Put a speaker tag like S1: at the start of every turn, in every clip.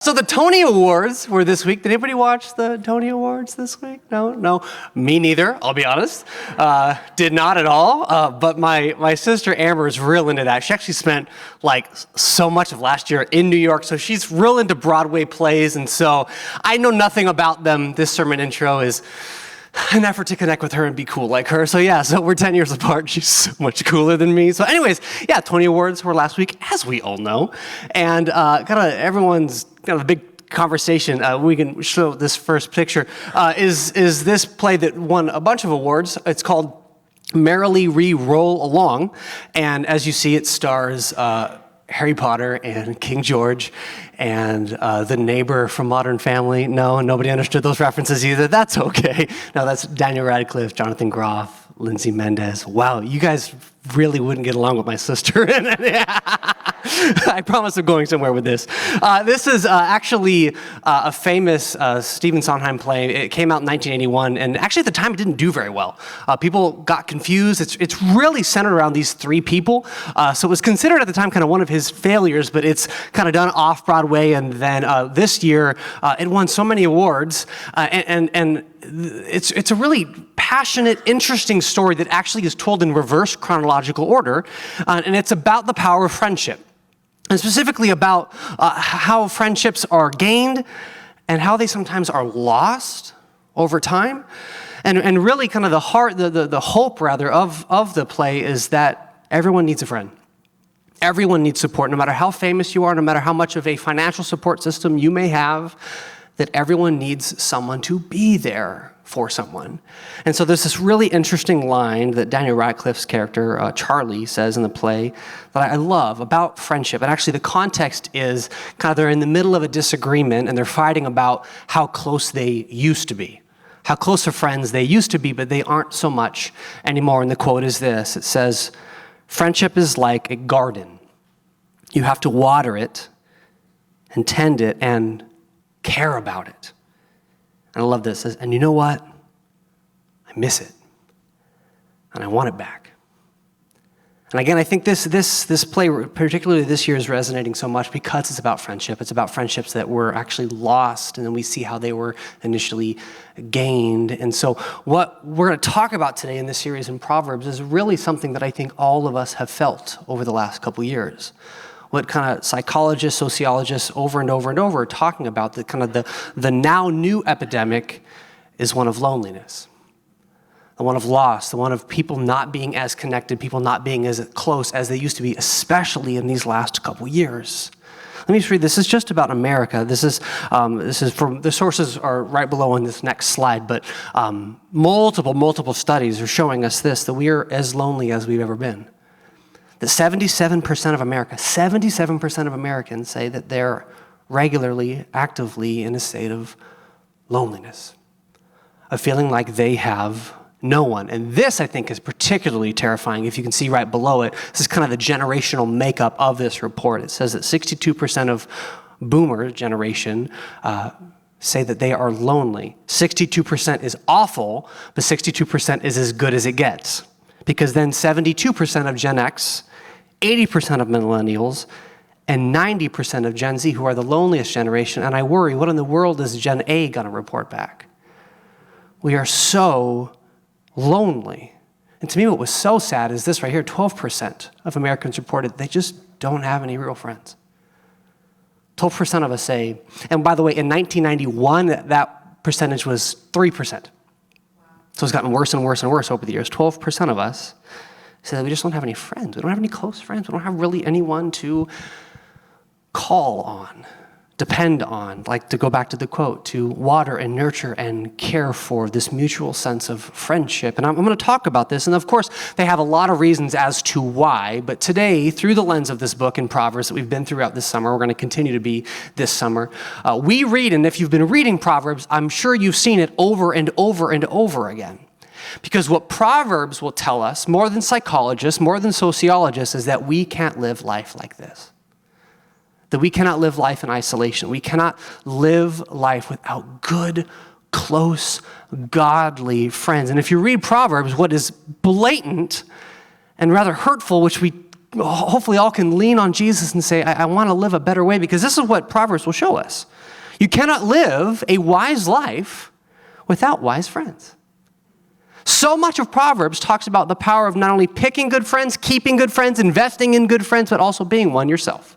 S1: So the Tony Awards were this week. Did anybody watch the Tony Awards this week? No. Me neither, I'll be honest. Did not at all. But my sister Amber is real into that. She actually spent so much of last year in New York, so she's real into Broadway plays. And so I know nothing about them. This sermon intro is an effort to connect with her and be cool like her. So we're 10 years apart. She's so much cooler than me. So anyways, Tony Awards were last week, as we all know. And everyone's a big conversation. We can show this first picture. Is this play that won a bunch of awards. It's called Merrily Re-Roll Along. And as you see, it stars Harry Potter and King George and the neighbor from Modern Family. No, nobody understood those references either. That's okay. No, that's Daniel Radcliffe, Jonathan Groff, Lindsay Mendez. Wow, you guys really wouldn't get along with my sister. I promise I'm going somewhere with this. This is actually a famous Stephen Sondheim play. It came out in 1981, and actually at the time it didn't do very well. People got confused. It's really centered around these three people. So it was considered at the time kind of one of his failures, but it's kind of done off-Broadway, and then this year it won so many awards, and it's a really passionate, interesting story that actually is told in reverse chronological order, and it's about the power of friendship, and specifically about how friendships are gained and how they sometimes are lost over time, and really kind of the hope rather of the play is that everyone needs a friend. Everyone needs support, no matter how famous you are, no matter how much of a financial support system you may have, that everyone needs someone to be there for someone. And so there's this really interesting line that Daniel Radcliffe's character, Charlie, says in the play that I love about friendship. And actually the context is kind of they're in the middle of a disagreement and they're fighting about how close they used to be, how close of friends they used to be, but they aren't so much anymore. And the quote is this. It says, "Friendship is like a garden. You have to water it and tend it and care about it." And I love this. And you know what? I miss it. And I want it back. And again, I think this play, particularly this year, is resonating so much because it's about friendship. It's about friendships that were actually lost, and then we see how they were initially gained. And so what we're going to talk about today in this series in Proverbs is really something that I think all of us have felt over the last couple years. What kind of psychologists, sociologists over and over and over are talking about, the now new epidemic is one of loneliness, the one of loss, the one of people not being as connected, people not being as close as they used to be, especially in these last couple years. Let me just read. This is just about America. This is from, the sources are right below on this next slide, but multiple studies are showing us this, that we are as lonely as we've ever been. That 77% of Americans say that they're regularly, actively in a state of loneliness, of feeling like they have no one. And this, I think, is particularly terrifying. If you can see right below it, this is kind of the generational makeup of this report. It says that 62% of boomer generation say that they are lonely. 62% is awful, but 62% is as good as it gets. Because then 72% of Gen X, 80% of millennials, and 90% of Gen Z, who are the loneliest generation, and I worry, what in the world is Gen A going to report back? We are so lonely. And to me, what was so sad is this right here, 12% of Americans reported they just don't have any real friends. 12% of us say, and by the way, in 1991, that percentage was 3%. So it's gotten worse and worse and worse over the years. 12% of us say that we just don't have any friends. We don't have any close friends. We don't have really anyone to call on, depend on, like to go back to the quote, to water and nurture and care for this mutual sense of friendship. And I'm going to talk about this. And of course, they have a lot of reasons as to why. But today, through the lens of this book in Proverbs that we've been throughout this summer, we're going to continue to be this summer, we read, and if you've been reading Proverbs, I'm sure you've seen it over and over and over again. Because what Proverbs will tell us, more than psychologists, more than sociologists, is that we can't live life like this. That we cannot live life in isolation. We cannot live life without good, close, godly friends. And if you read Proverbs, what is blatant and rather hurtful, which we hopefully all can lean on Jesus and say, I want to live a better way, because this is what Proverbs will show us. You cannot live a wise life without wise friends. So much of Proverbs talks about the power of not only picking good friends, keeping good friends, investing in good friends, but also being one yourself.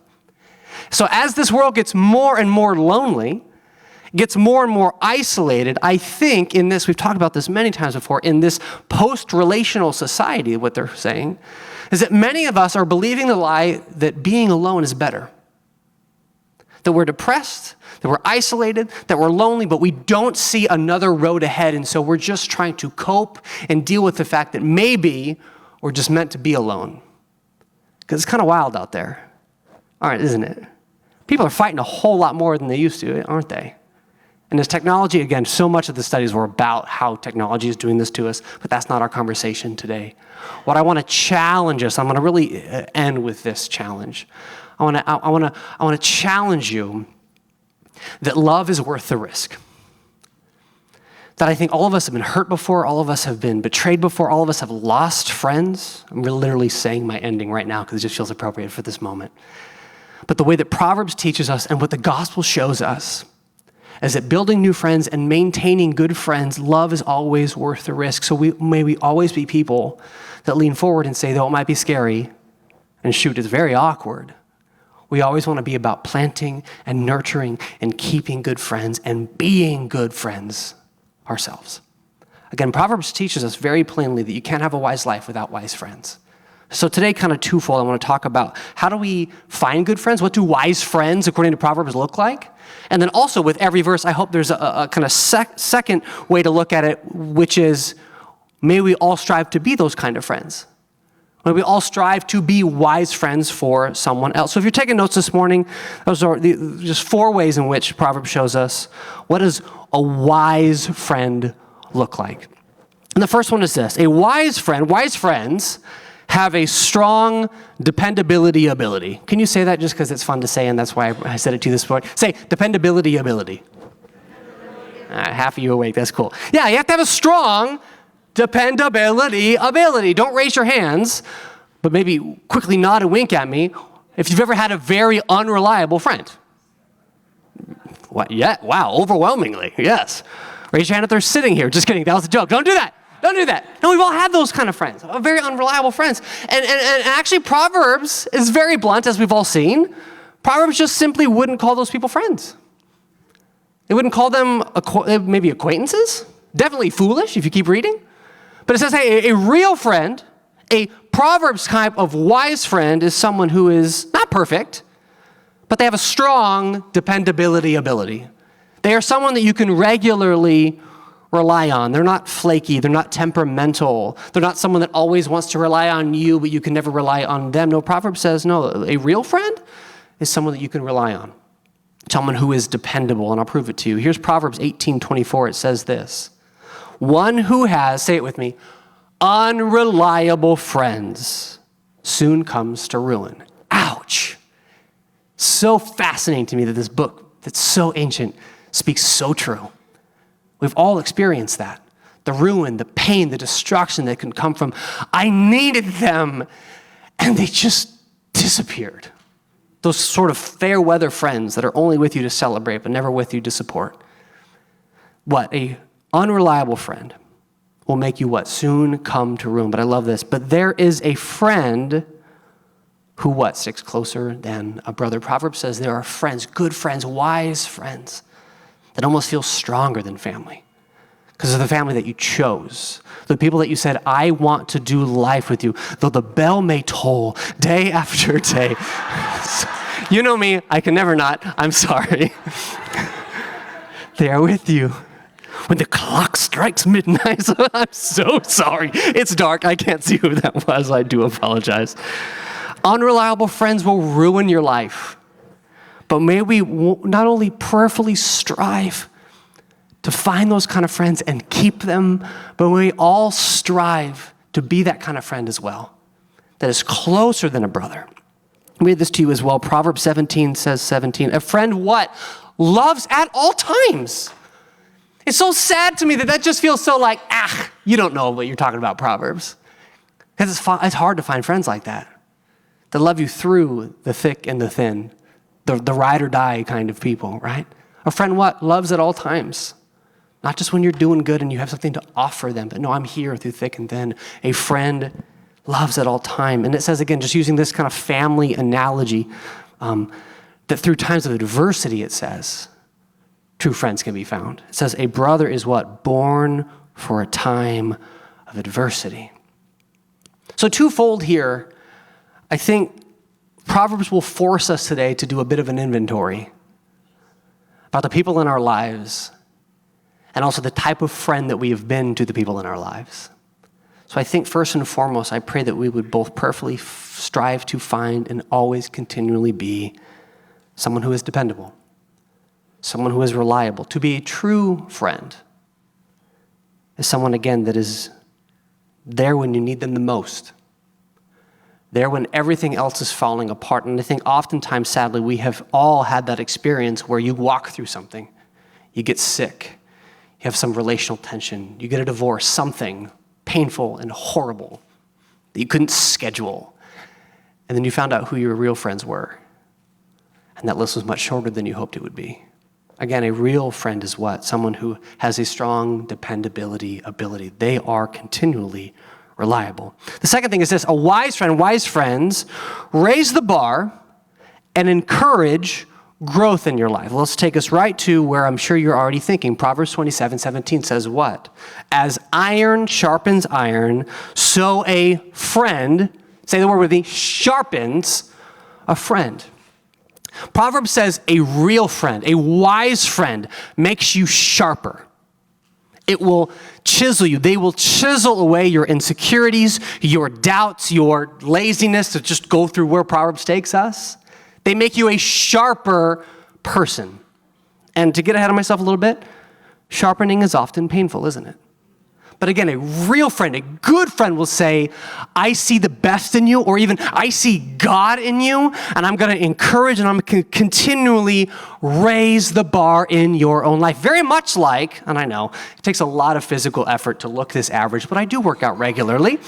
S1: So as this world gets more and more lonely, gets more and more isolated, I think in this, we've talked about this many times before, in this post-relational society, what they're saying, is that many of us are believing the lie that being alone is better. That we're depressed, that we're isolated, that we're lonely, but we don't see another road ahead, and so we're just trying to cope and deal with the fact that maybe we're just meant to be alone. Because it's kind of wild out there, isn't it? People are fighting a whole lot more than they used to, aren't they? And as technology, again, so much of the studies were about how technology is doing this to us, but that's not our conversation today. What I want to challenge us, I'm going to really end with this challenge. I want to challenge you that love is worth the risk. That I think all of us have been hurt before, all of us have been betrayed before, all of us have lost friends. I'm literally saying my ending right now because it just feels appropriate for this moment. But the way that Proverbs teaches us and what the gospel shows us is that building new friends and maintaining good friends, love is always worth the risk. So may we always be people that lean forward and say, though it might be scary, and shoot, it's very awkward, we always want to be about planting and nurturing and keeping good friends and being good friends ourselves. Again, Proverbs teaches us very plainly that you can't have a wise life without wise friends. So today, kind of twofold, I want to talk about how do we find good friends? What do wise friends, according to Proverbs, look like? And then also with every verse, I hope there's a kind of second way to look at it, which is, may we all strive to be those kind of friends. May we all strive to be wise friends for someone else. So if you're taking notes this morning, those are just 4 ways in which Proverbs shows us what does a wise friend look like. And the first one is this: wise friends have a strong dependability ability. Can you say that just because it's fun to say, and that's why I said it to you this morning? Say dependability ability. Half of you awake, that's cool. Yeah, you have to have a strong dependability ability. Don't raise your hands, but maybe quickly nod and wink at me if you've ever had a very unreliable friend. What? Yeah, wow, overwhelmingly, yes. Raise your hand if they're sitting here. Just kidding, that was a joke. Don't do that. Don't do that. No, we've all had those kind of friends, very unreliable friends. And actually Proverbs is very blunt, as we've all seen. Proverbs just simply wouldn't call those people friends. They wouldn't call them maybe acquaintances. Definitely foolish if you keep reading. But it says, hey, a real friend, a Proverbs type of wise friend is someone who is not perfect, but they have a strong dependability ability. They are someone that you can regularly rely on. They're not flaky. They're not temperamental. They're not someone that always wants to rely on you, but you can never rely on them. No, Proverbs says, no, a real friend is someone that you can rely on. Someone who is dependable, and I'll prove it to you. Here's Proverbs 18:24. It says this: one who has, say it with me, unreliable friends soon comes to ruin. Ouch. So fascinating to me that this book that's so ancient speaks so true. We've all experienced that. The ruin, the pain, the destruction that can come from, I needed them, and they just disappeared. Those sort of fair weather friends that are only with you to celebrate, but never with you to support. What? A unreliable friend will make you what? Soon come to ruin. But I love this. But there is a friend who what? Sticks closer than a brother. Proverbs says there are friends, good friends, wise friends, that almost feel stronger than family because of the family that you chose, the people that you said, I want to do life with you, though the bell may toll day after day. You know me, I can never not. I'm sorry. They are with you when the clock strikes midnight. I'm so sorry. It's dark. I can't see who that was. I do apologize. Unreliable friends will ruin your life. But may we not only prayerfully strive to find those kind of friends and keep them, but may we all strive to be that kind of friend as well, that is closer than a brother. I read this to you as well. Proverbs 17 says 17. A friend what? Loves at all times. It's so sad to me that just feels so like, you don't know what you're talking about, Proverbs. Because it's hard to find friends like that that love you through the thick and the thin, the ride or die kind of people, right? A friend what? Loves at all times. Not just when you're doing good and you have something to offer them, but no, I'm here through thick and thin. A friend loves at all time. And it says, again, just using this kind of family analogy, that through times of adversity, it says, true friends can be found. It says a brother is what? Born for a time of adversity. So twofold here, I think Proverbs will force us today to do a bit of an inventory about the people in our lives and also the type of friend that we have been to the people in our lives. So I think first and foremost, I pray that we would both prayerfully strive to find and always continually be someone who is dependable, someone who is reliable. To be a true friend is someone, again, that is there when you need them the most, there when everything else is falling apart. And I think oftentimes, sadly, we have all had that experience where you walk through something, you get sick, you have some relational tension, you get a divorce, something painful and horrible that you couldn't schedule. And then you found out who your real friends were. And that list was much shorter than you hoped it would be. Again, a real friend is what? Someone who has a strong dependability ability. They are continually reliable. The second thing is this: a wise friends raise the bar and encourage growth in your life. Let's take us right to where I'm sure you're already thinking. Proverbs 27:17 says what? As iron sharpens iron, so a friend, say the word with me, sharpens a friend. Proverbs says a real friend, a wise friend, makes you sharper. It will chisel you. They will chisel away your insecurities, your doubts, your laziness, to just go through where Proverbs takes us. They make you a sharper person. And to get ahead of myself a little bit, sharpening is often painful, isn't it? But again, a real friend, a good friend will say, I see the best in you, or even I see God in you, and I'm going to encourage and I'm going to continually raise the bar in your own life. Very much like, and I know, it takes a lot of physical effort to look this average, but I do work out regularly.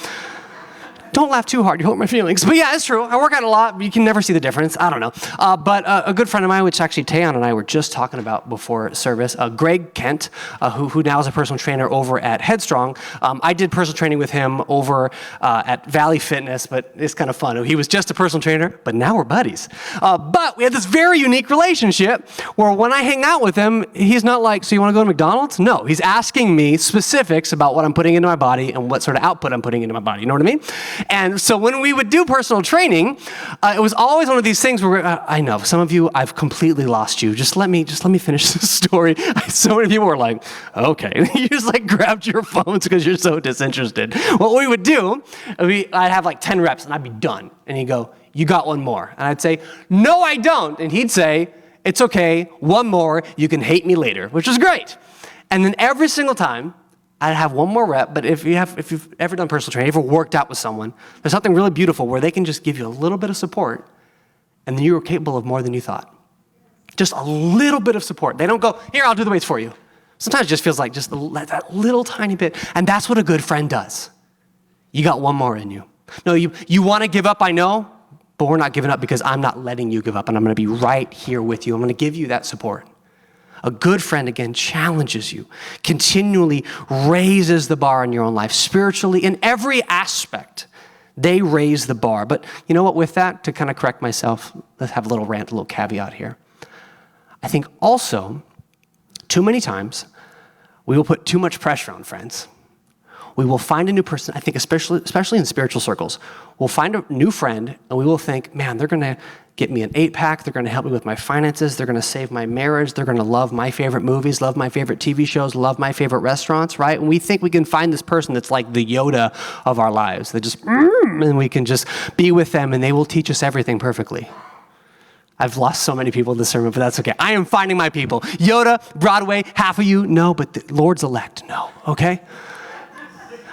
S1: Don't laugh too hard, you hurt my feelings. But yeah, it's true. I work out a lot, but you can never see the difference. I don't know. But a good friend of mine, which actually Tayon and I were just talking about before service, Greg Kent, who now is a personal trainer over at Headstrong. I did personal training with him over at Valley Fitness, but it's kind of fun. He was just a personal trainer, but now we're buddies. But we had this very unique relationship where when I hang out with him, he's not like, so you want to go to McDonald's? No, he's asking me specifics about what I'm putting into my body and what sort of output I'm putting into my body. You know what I mean? And so when we would do personal training, it was always one of these things where I know some of you, I've completely lost you. Just let me finish this story. So many people were like, okay. You just like grabbed your phones because you're so disinterested. What we would do, I'd have like 10 reps and I'd be done. And he'd go, you got one more. And I'd say, no, I don't. And he'd say, it's okay, one more, you can hate me later, which was great. And then every single time, I'd have one more rep, but if you've ever done personal training, ever worked out with someone, there's something really beautiful where they can just give you a little bit of support, and then you're capable of more than you thought. Just a little bit of support. They don't go, here, I'll do the weights for you. Sometimes it just feels like just that little tiny bit, and that's what a good friend does. You got one more in you. No, you want to give up, I know, but we're not giving up because I'm not letting you give up, and I'm going to be right here with you. I'm going to give you that support. A good friend, again, challenges you, continually raises the bar in your own life, spiritually, in every aspect. They raise the bar. But you know what, with that, to kind of correct myself, let's have a little rant, a little caveat here. I think also, too many times, we will put too much pressure on friends. We will find a new person, I think especially in spiritual circles, we'll find a new friend and we will think, man, they're going to get me an 8-pack, they're going to help me with my finances, they're going to save my marriage, they're going to love my favorite movies, love my favorite TV shows, love my favorite restaurants, right? And we think we can find this person that's like the Yoda of our lives. They just, and we can just be with them and they will teach us everything perfectly. I've lost so many people in this sermon, but that's okay. I am finding my people. Yoda, Broadway, half of you, no, but the Lord's elect, no, okay?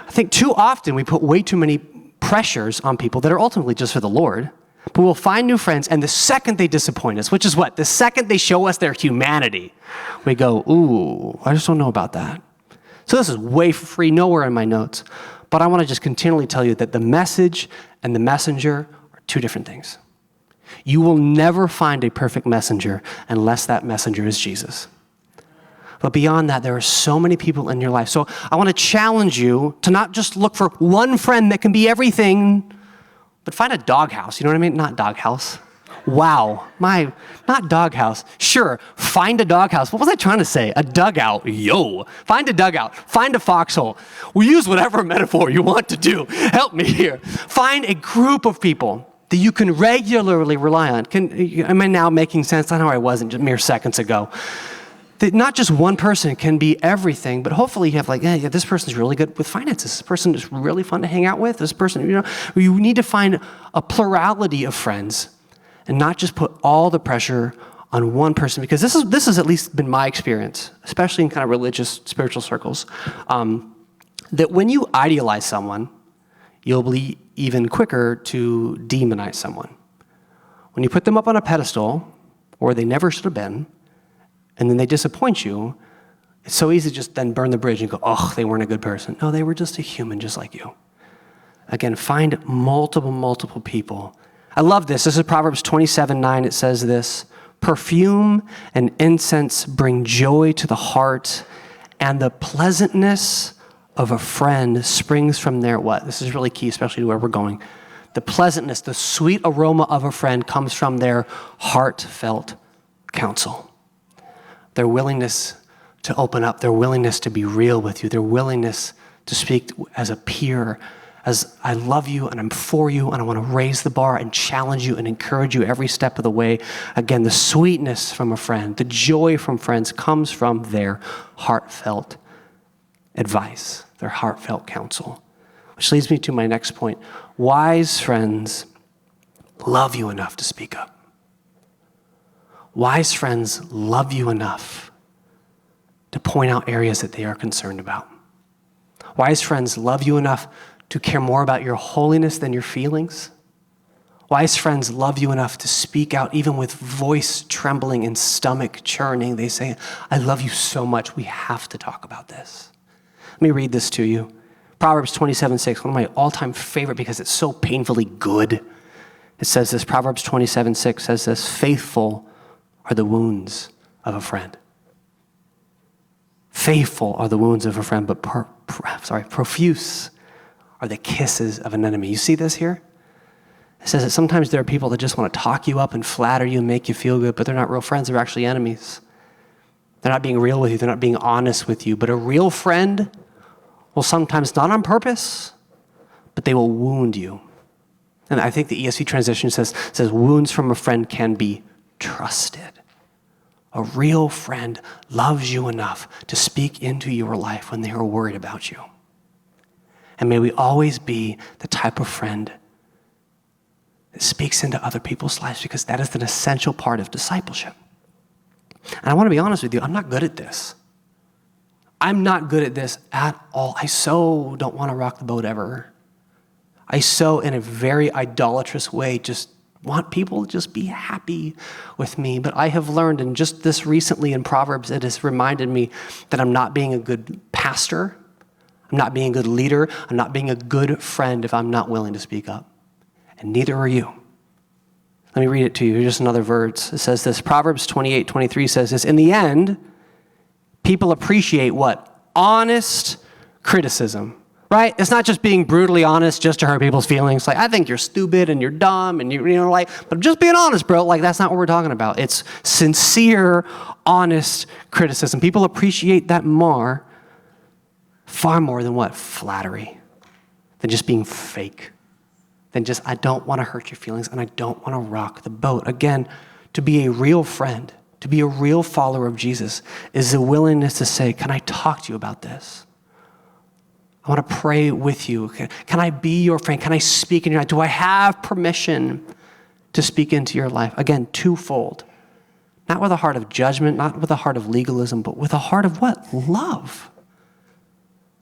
S1: I think too often we put way too many pressures on people that are ultimately just for the Lord. But we'll find new friends, and the second they disappoint us, which is what? The second they show us their humanity, we go, ooh, I just don't know about that. So this is way free, nowhere in my notes. But I want to just continually tell you that the message and the messenger are two different things. You will never find a perfect messenger unless that messenger is Jesus. But beyond that, there are so many people in your life. So I want to challenge you to not just look for one friend that can be everything, but find a doghouse. You know what I mean? Not doghouse. Wow. Not doghouse. Sure, find a doghouse. What was I trying to say? A dugout. Yo. Find a dugout. Find a foxhole. We use whatever metaphor you want to do. Help me here. Find a group of people that you can regularly rely on. Am I now making sense? I know I wasn't just mere seconds ago. That not just one person can be everything, but hopefully you have this person's really good with finances. This person is really fun to hang out with. This person, you need to find a plurality of friends and not just put all the pressure on one person, because this has at least been my experience, especially in kind of religious, spiritual circles, that when you idealize someone, you'll be even quicker to demonize someone. When you put them up on a pedestal, or they never should have been, and then they disappoint you, it's so easy to just then burn the bridge and go, oh, they weren't a good person. No, they were just a human just like you. Again, find multiple people. I love this. This is Proverbs 27:9. It says this: perfume and incense bring joy to the heart, and the pleasantness of a friend springs from their what? This is really key, especially to where we're going. The pleasantness, the sweet aroma of a friend comes from their heartfelt counsel. Their willingness to open up, their willingness to be real with you, their willingness to speak as a peer, as I love you and I'm for you and I want to raise the bar and challenge you and encourage you every step of the way. Again, the sweetness from a friend, the joy from friends comes from their heartfelt advice, their heartfelt counsel. Which leads me to my next point. Wise friends love you enough to speak up. Wise friends love you enough to point out areas that they are concerned about. Wise friends love you enough to care more about your holiness than your feelings. Wise friends love you enough to speak out even with voice trembling and stomach churning. They say, I love you so much, we have to talk about this. Let me read this to you. Proverbs 27:6, one of my all-time favorite because it's so painfully good. It says this, Proverbs 27:6 says this: faithful are the wounds of a friend. Faithful are the wounds of a friend, but profuse are the kisses of an enemy. You see this here? It says that sometimes there are people that just want to talk you up and flatter you and make you feel good, but they're not real friends. They're actually enemies. They're not being real with you. They're not being honest with you. But a real friend will sometimes, not on purpose, but they will wound you. And I think the ESV translation says wounds from a friend can be trusted. A real friend loves you enough to speak into your life when they are worried about you. And may we always be the type of friend that speaks into other people's lives, because that is an essential part of discipleship. And I want to be honest with you, I'm not good at this. I'm not good at this at all. I so don't want to rock the boat ever. I so, in a very idolatrous way, just want people to just be happy with me. But I have learned, and just this recently in Proverbs, it has reminded me that I'm not being a good pastor. I'm not being a good leader. I'm not being a good friend if I'm not willing to speak up. And neither are you. Let me read it to you. Here's just another verse. It says this, Proverbs 28:23 says this: in the end, people appreciate what? Honest criticism. Right? It's not just being brutally honest just to hurt people's feelings. Like, I think you're stupid and you're dumb and but just being honest, bro. Like, that's not what we're talking about. It's sincere, honest criticism. People appreciate that far more than what? Flattery. Than just being fake. Than just, I don't want to hurt your feelings and I don't want to rock the boat. Again, to be a real friend, to be a real follower of Jesus is the willingness to say, can I talk to you about this? I want to pray with you. Can I be your friend? Can I speak in your life? Do I have permission to speak into your life? Again, twofold. Not with a heart of judgment, not with a heart of legalism, but with a heart of what? Love.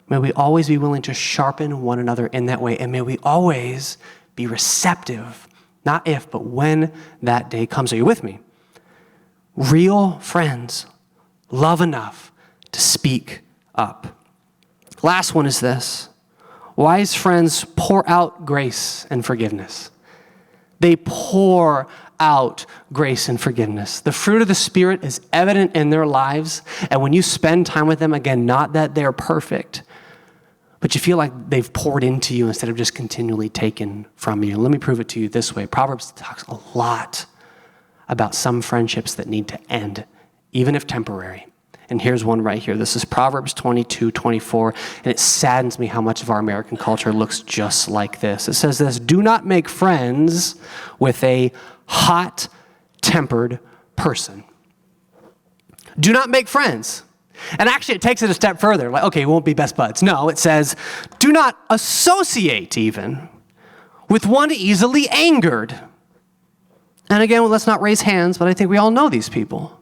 S1: May we always be willing to sharpen one another in that way. And may we always be receptive, not if, but when that day comes. Are you with me? Real friends love enough to speak up. Last one is this: wise friends pour out grace and forgiveness. They pour out grace and forgiveness. The fruit of the Spirit is evident in their lives. And when you spend time with them, again, not that they're perfect, but you feel like they've poured into you instead of just continually taken from you. Let me prove it to you this way. Proverbs talks a lot about some friendships that need to end, even if temporary. And here's one right here. This is Proverbs 22:24, and it saddens me how much of our American culture looks just like this. It says this: do not make friends with a hot-tempered person. Do not make friends. And actually, it takes it a step further. Like, okay, we won't be best buds. No, it says, do not associate even with one easily angered. And again, let's not raise hands, but I think we all know these people.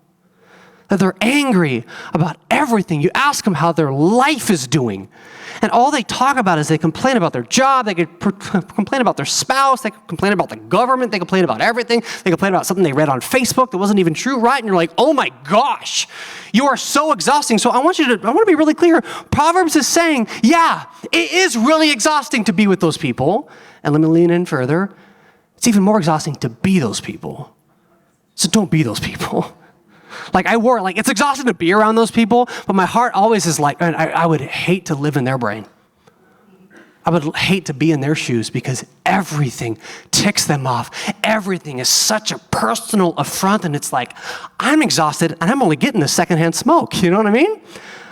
S1: That they're angry about everything. You ask them how their life is doing, and all they talk about is they complain about their job, they complain about their spouse, they complain about the government, they complain about everything, they complain about something they read on Facebook that wasn't even true, right? And you're like, oh my gosh, you are so exhausting. So I want to be really clear. Proverbs is saying, yeah, it is really exhausting to be with those people. And let me lean in further. It's even more exhausting to be those people. So don't be those people. Like it's exhausting to be around those people, but my heart always is like, I would hate to live in their brain. I would hate to be in their shoes because everything ticks them off. Everything is such a personal affront, and it's like, I'm exhausted and I'm only getting the secondhand smoke. You know what I mean?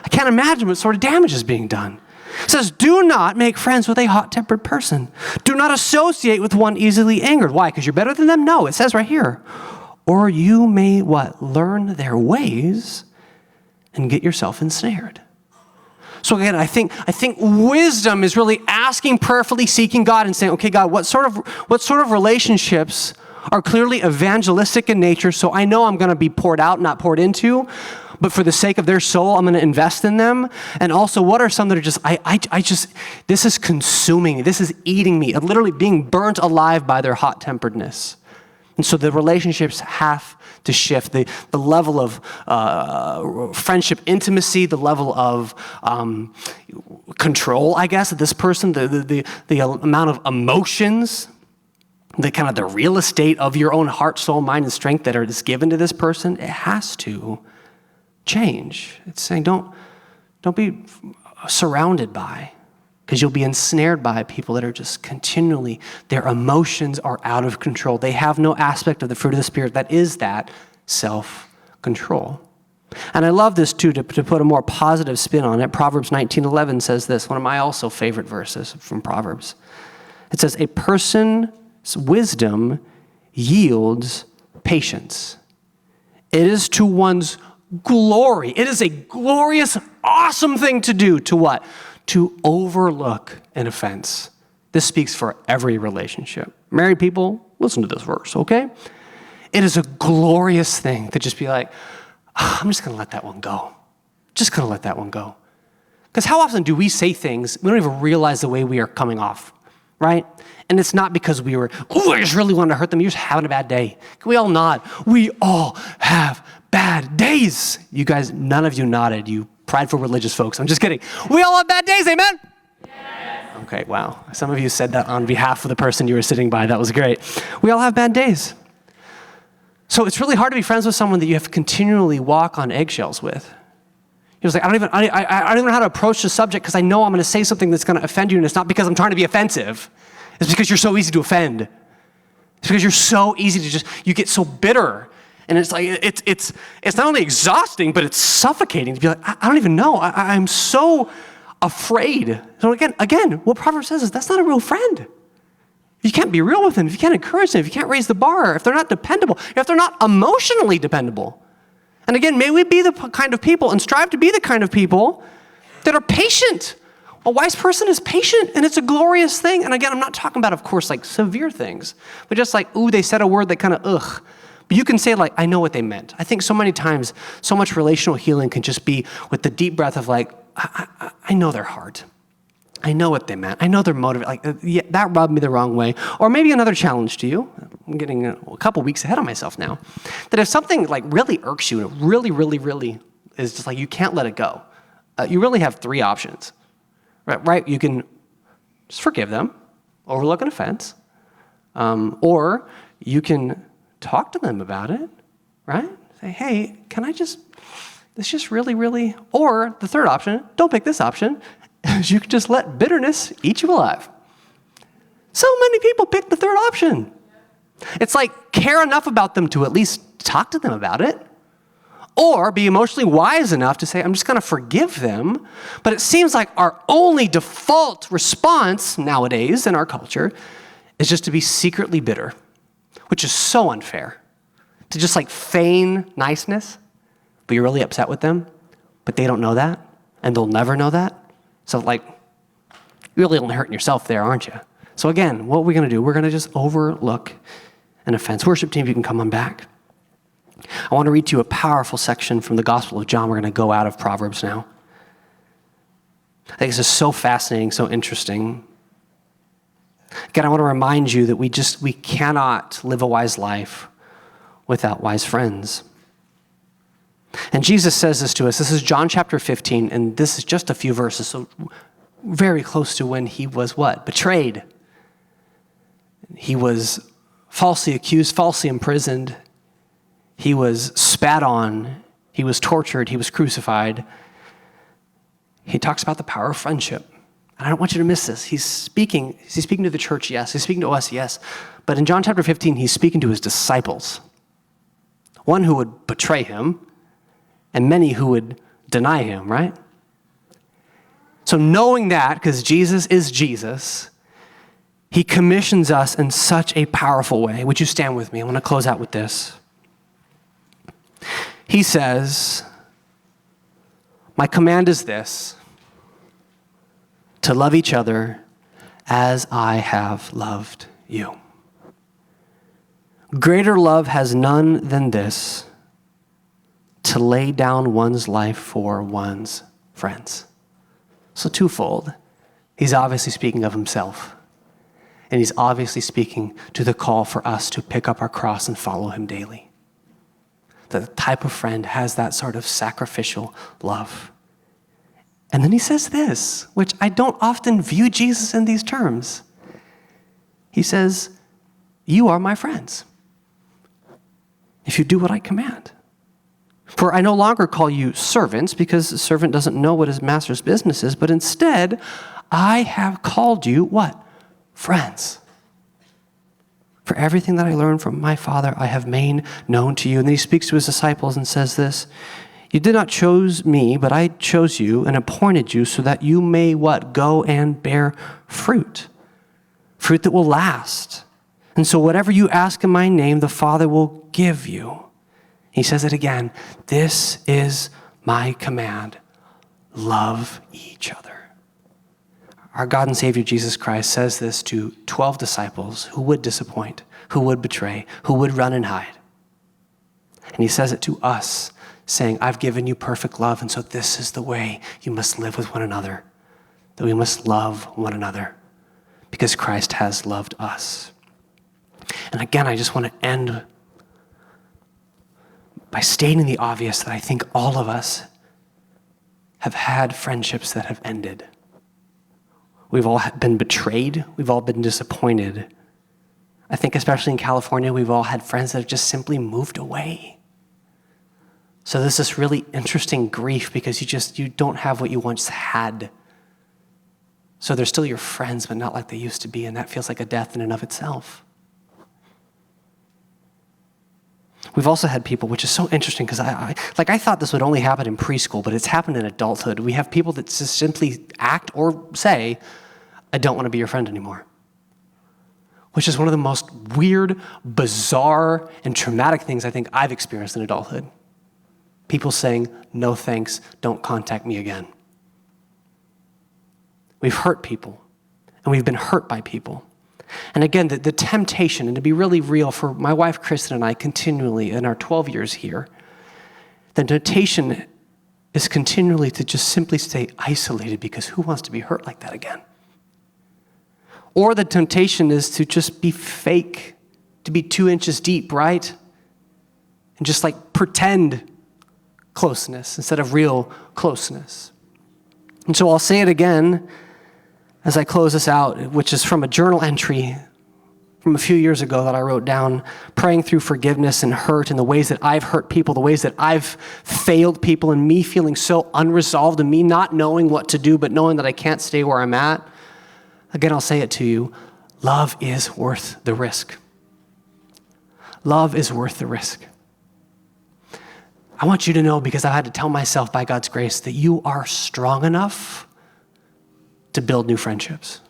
S1: I can't imagine what sort of damage is being done. It says, do not make friends with a hot-tempered person. Do not associate with one easily angered. Why? Because you're better than them? No, it says right here. Or you may, learn their ways and get yourself ensnared. So again, I think wisdom is really asking, prayerfully seeking God and saying, okay, God, what sort of relationships are clearly evangelistic in nature, so I know I'm going to be poured out, not poured into, but for the sake of their soul, I'm going to invest in them. And also, what are some that are just, this is consuming me, this is eating me, literally being burnt alive by their hot-temperedness. And so the relationships have to shift. The level of friendship intimacy, the level of control, I guess, of this person, the amount of emotions, the kind of the real estate of your own heart, soul, mind, and strength that is given to this person, it has to change. It's saying don't be surrounded by, because you'll be ensnared by people that are just continually, their emotions are out of control. They have no aspect of the fruit of the Spirit that is that self-control. And I love this too, to put a more positive spin on it. Proverbs 19:11 says this, one of my also favorite verses from Proverbs. It says, a person's wisdom yields patience. It is to one's glory. It is a glorious, awesome thing to do. To what? To overlook an offense. This speaks for every relationship. Married people, listen to this verse, okay? It is a glorious thing to just be like, I'm just going to let that one go. Just going to let that one go. Because how often do we say things, we don't even realize the way we are coming off, right? And it's not because we were, I just really wanted to hurt them. You're just having a bad day. Can we all nod? We all have bad days. You guys, none of you nodded, you prideful religious folks. I'm just kidding. We all have bad days, amen? Yes. Okay, wow. Some of you said that on behalf of the person you were sitting by. That was great. We all have bad days. So it's really hard to be friends with someone that you have to continually walk on eggshells with. He was like, I don't even know how to approach the subject because I know I'm going to say something that's going to offend you, and it's not because I'm trying to be offensive. It's because you're so easy to offend. It's because you're so easy to you get so bitter. And it's like, it's not only exhausting, but it's suffocating to be like, I don't even know. I'm so afraid. So again, what Proverbs says is that's not a real friend. If you can't be real with them, if you can't encourage them, if you can't raise the bar, if they're not dependable, if they're not emotionally dependable. And again, may we be the kind of people and strive to be the kind of people that are patient. A wise person is patient, and it's a glorious thing. And again, I'm not talking about, of course, like severe things, but just like, ooh, they said a word that kind of, ugh. But you can say, like, I know what they meant. I think so many times, so much relational healing can just be with the deep breath of, like, I know their heart. I know what they meant. I know their motive. Like, yeah, that rubbed me the wrong way. Or maybe another challenge to you. I'm getting a couple weeks ahead of myself now. That if something, like, really irks you, and it really, really, really is just like you can't let it go, you really have three options. Right? You can just forgive them, overlook an offense, Or you can talk to them about it, right? Say, hey, this just really, or the third option, don't pick this option, is you can just let bitterness eat you alive. So many people pick the third option. It's like care enough about them to at least talk to them about it, or be emotionally wise enough to say, I'm just going to forgive them. But it seems like our only default response nowadays in our culture is just to be secretly bitter, which is so unfair. To just like feign niceness, but you're really upset with them, but they don't know that, and they'll never know that. So like, you're really only hurting yourself there, aren't you? So again, what are we going to do? We're going to just overlook an offense. Worship team, you can come on back. I want to read to you a powerful section from the Gospel of John. We're going to go out of Proverbs now. I think this is so fascinating, so interesting. Again, I want to remind you that we cannot live a wise life without wise friends. And Jesus says this to us. This is John chapter 15, and this is just a few verses, so very close to when he was what? Betrayed. He was falsely accused, falsely imprisoned. He was spat on. He was tortured. He was crucified. He talks about the power of friendship. And I don't want you to miss this. He's speaking to the church, yes. He's speaking to us, yes. But in John chapter 15, he's speaking to his disciples. One who would betray him, and many who would deny him, right? So knowing that, because Jesus is Jesus, he commissions us in such a powerful way. Would you stand with me? I want to close out with this. He says, my command is this, to love each other as I have loved you. Greater love has none than this, to lay down one's life for one's friends. So twofold. He's obviously speaking of himself, and he's obviously speaking to the call for us to pick up our cross and follow him daily. The type of friend has that sort of sacrificial love. And then he says this, which I don't often view Jesus in these terms. He says, you are my friends if you do what I command. For I no longer call you servants, because the servant doesn't know what his master's business is, but instead I have called you what? Friends. For everything that I learned from my Father, I have made known to you. And then he speaks to his disciples and says this, you did not choose me, but I chose you and appointed you so that you may what? Go and bear fruit. Fruit that will last. And so whatever you ask in my name, the Father will give you. He says it again. This is my command. Love each other. Our God and Savior Jesus Christ says this to 12 disciples who would disappoint, who would betray, who would run and hide. And he says it to us, saying, I've given you perfect love, and so this is the way you must live with one another, that we must love one another because Christ has loved us. And again, I just want to end by stating the obvious that I think all of us have had friendships that have ended. We've all been betrayed. We've all been disappointed. I think especially in California, we've all had friends that have just simply moved away. So there's this really interesting grief because you don't have what you once had. So they're still your friends, but not like they used to be, and that feels like a death in and of itself. We've also had people, which is so interesting because I thought this would only happen in preschool, but it's happened in adulthood. We have people that just simply act or say, I don't want to be your friend anymore. Which is one of the most weird, bizarre, and traumatic things I think I've experienced in adulthood. People saying, no thanks, don't contact me again. We've hurt people, and we've been hurt by people. And again, the temptation, and to be really real for my wife, Kristen, and I continually in our 12 years here, the temptation is continually to just simply stay isolated because who wants to be hurt like that again? Or the temptation is to just be fake, to be 2 inches deep, right? And just like pretend closeness instead of real closeness. And so I'll say it again as I close this out, which is from a journal entry from a few years ago that I wrote down, praying through forgiveness and hurt and the ways that I've hurt people, the ways that I've failed people, and me feeling so unresolved and me not knowing what to do, but knowing that I can't stay where I'm at. Again, I'll say it to you. Love is worth the risk. Love is worth the risk. I want you to know, because I had to tell myself by God's grace, that you are strong enough to build new friendships.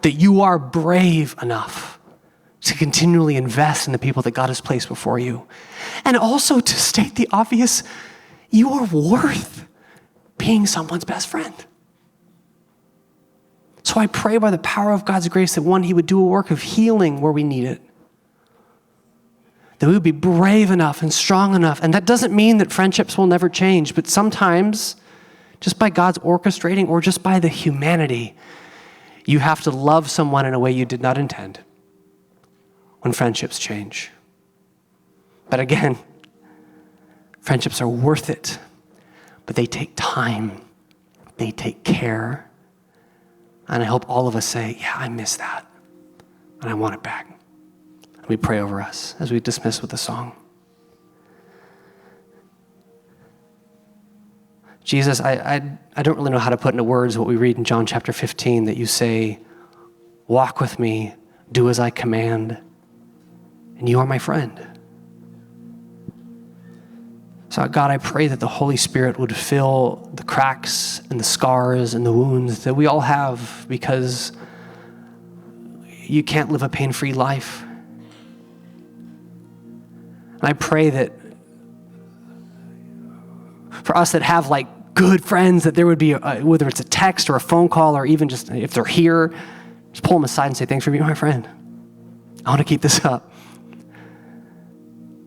S1: That you are brave enough to continually invest in the people that God has placed before you. And also, to state the obvious, you are worth being someone's best friend. So I pray by the power of God's grace that, one, he would do a work of healing where we need it. That we would be brave enough and strong enough. And that doesn't mean that friendships will never change, but sometimes, just by God's orchestrating or just by the humanity, you have to love someone in a way you did not intend when friendships change. But again, friendships are worth it, but they take time. They take care. And I hope all of us say, yeah, I miss that, and I want it back. And we pray over us as we dismiss with a song. Jesus, I don't really know how to put into words what we read in John chapter 15, that you say, walk with me, do as I command, and you are my friend. So God, I pray that the Holy Spirit would fill the cracks and the scars and the wounds that we all have, because you can't live a pain-free life. And I pray that for us that have good friends, that there would be, whether it's a text or a phone call, or even just if they're here, just pull them aside and say, thanks for being my friend. I want to keep this up.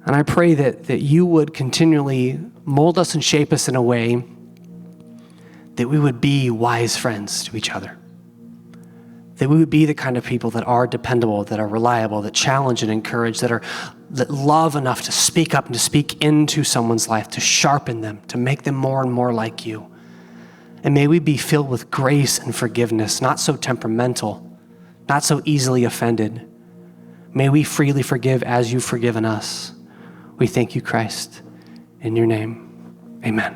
S1: And I pray that you would continually mold us and shape us in a way that we would be wise friends to each other. That we would be the kind of people that are dependable, that are reliable, that challenge and encourage, that love enough to speak up and to speak into someone's life, to sharpen them, to make them more and more like you. And may we be filled with grace and forgiveness, not so temperamental, not so easily offended. May we freely forgive as you've forgiven us. We thank you, Christ. In your name, amen.